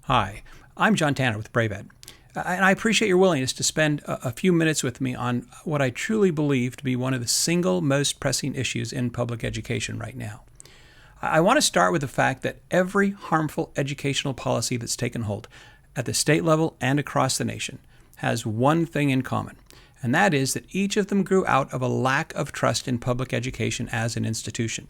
Hi, I'm John Tanner with BraveEd, and I appreciate your willingness to spend a few minutes with me on what I truly believe to be one of the single most pressing issues in public education right now. I want to start with the fact that every harmful educational policy that's taken hold at the state level and across the nation has one thing in common, and that is that each of them grew out of a lack of trust in public education as an institution.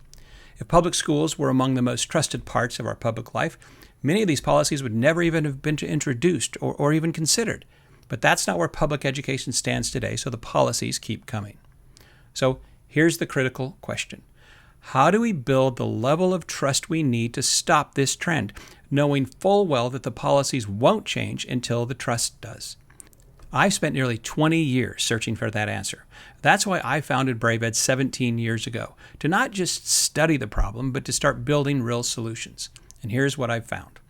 If public schools were among the most trusted parts of our public life, many of these policies would never even have been introduced or even considered. But that's not where public education stands today, so the policies keep coming. So here's the critical question. How do we build the level of trust we need to stop this trend, knowing full well that the policies won't change until the trust does? I've spent nearly 20 years searching for that answer. That's why I founded BraveEd 17 years ago, to not just study the problem, but to start building real solutions. And here's what I've found.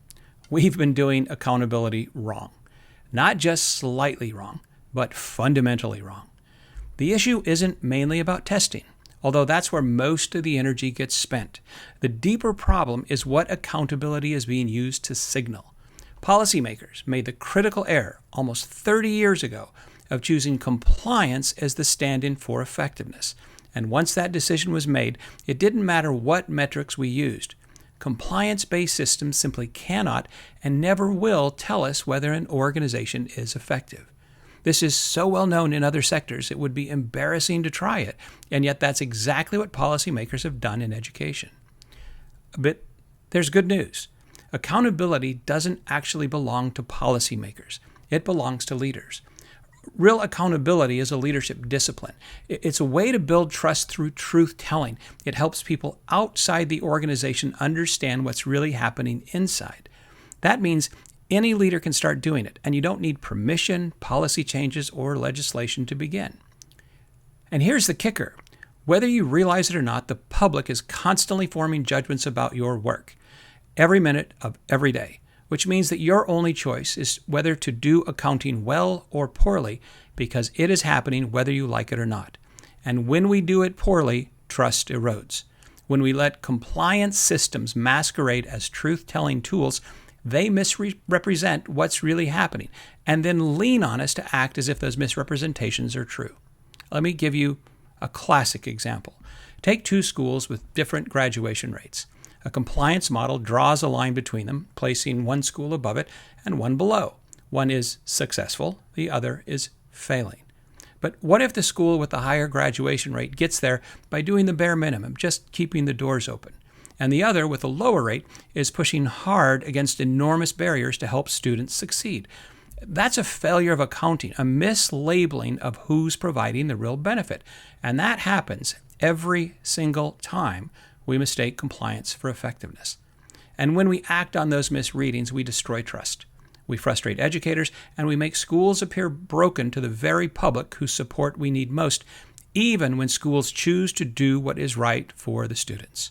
We've been doing accountability wrong. Not just slightly wrong, but fundamentally wrong. The issue isn't mainly about testing, although that's where most of the energy gets spent. The deeper problem is what accountability is being used to signal. Policymakers made the critical error almost 30 years ago of choosing compliance as the stand-in for effectiveness. And once that decision was made, it didn't matter what metrics we used. Compliance-based systems simply cannot and never will tell us whether an organization is effective. This is so well known in other sectors, it would be embarrassing to try it, and yet that's exactly what policymakers have done in education. But there's good news. Accountability doesn't actually belong to policymakers. It belongs to leaders. Real accountability is a leadership discipline. It's a way to build trust through truth-telling. It helps people outside the organization understand what's really happening inside. That means any leader can start doing it, and you don't need permission, policy changes, or legislation to begin. And here's the kicker. Whether you realize it or not, the public is constantly forming judgments about your work, every minute of every day, which means that your only choice is whether to do accounting well or poorly, because it is happening whether you like it or not. And when we do it poorly, trust erodes. When we let compliance systems masquerade as truth-telling tools, they misrepresent what's really happening and then lean on us to act as if those misrepresentations are true. Let me give you a classic example. Take two schools with different graduation rates. A compliance model draws a line between them, placing one school above it and one below. One is successful, the other is failing. But what if the school with the higher graduation rate gets there by doing the bare minimum, just keeping the doors open, and the other with a lower rate is pushing hard against enormous barriers to help students succeed? That's a failure of accounting, a mislabeling of who's providing the real benefit. And that happens every single time we mistake compliance for effectiveness. And when we act on those misreadings, we destroy trust. We frustrate educators, and we make schools appear broken to the very public whose support we need most, even when schools choose to do what is right for the students.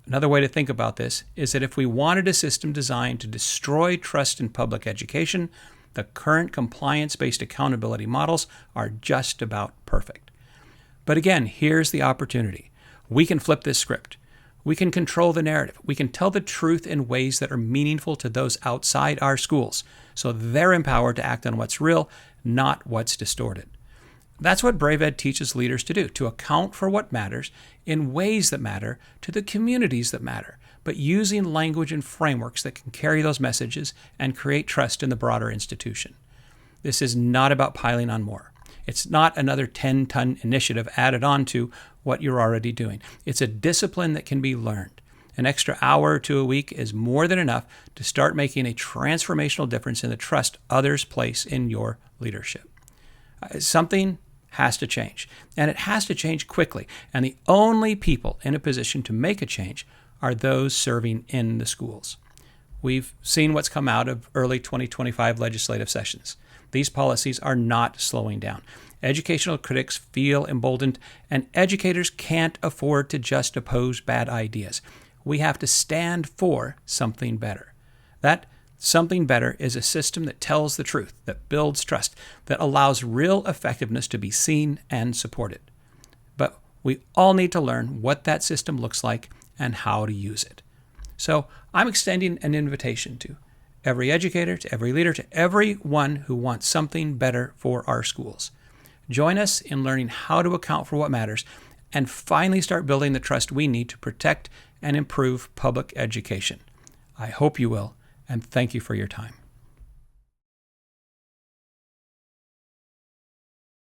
Another way to think about this is that if we wanted a system designed to destroy trust in public education, the current compliance-based accountability models are just about perfect. But again, here's the opportunity. We can flip this script. We can control the narrative. We can tell the truth in ways that are meaningful to those outside our schools, so they're empowered to act on what's real, not what's distorted. That's what BraveEd teaches leaders to do, to account for what matters in ways that matter to the communities that matter, but using language and frameworks that can carry those messages and create trust in the broader institution. This is not about piling on more. It's not another 10-ton initiative added on to what you're already doing. It's a discipline that can be learned. An extra hour or two a week is more than enough to start making a transformational difference in the trust others place in your leadership. Something has to change, and it has to change quickly. And the only people in a position to make a change are those serving in the schools. We've seen what's come out of early 2025 legislative sessions. These policies are not slowing down. Educational critics feel emboldened, and educators can't afford to just oppose bad ideas. We have to stand for something better. That something better is a system that tells the truth, that builds trust, that allows real effectiveness to be seen and supported. But we all need to learn what that system looks like and how to use it. So I'm extending an invitation to every educator, to every leader, to everyone who wants something better for our schools. Join us in learning how to account for what matters and finally start building the trust we need to protect and improve public education. I hope you will, and thank you for your time.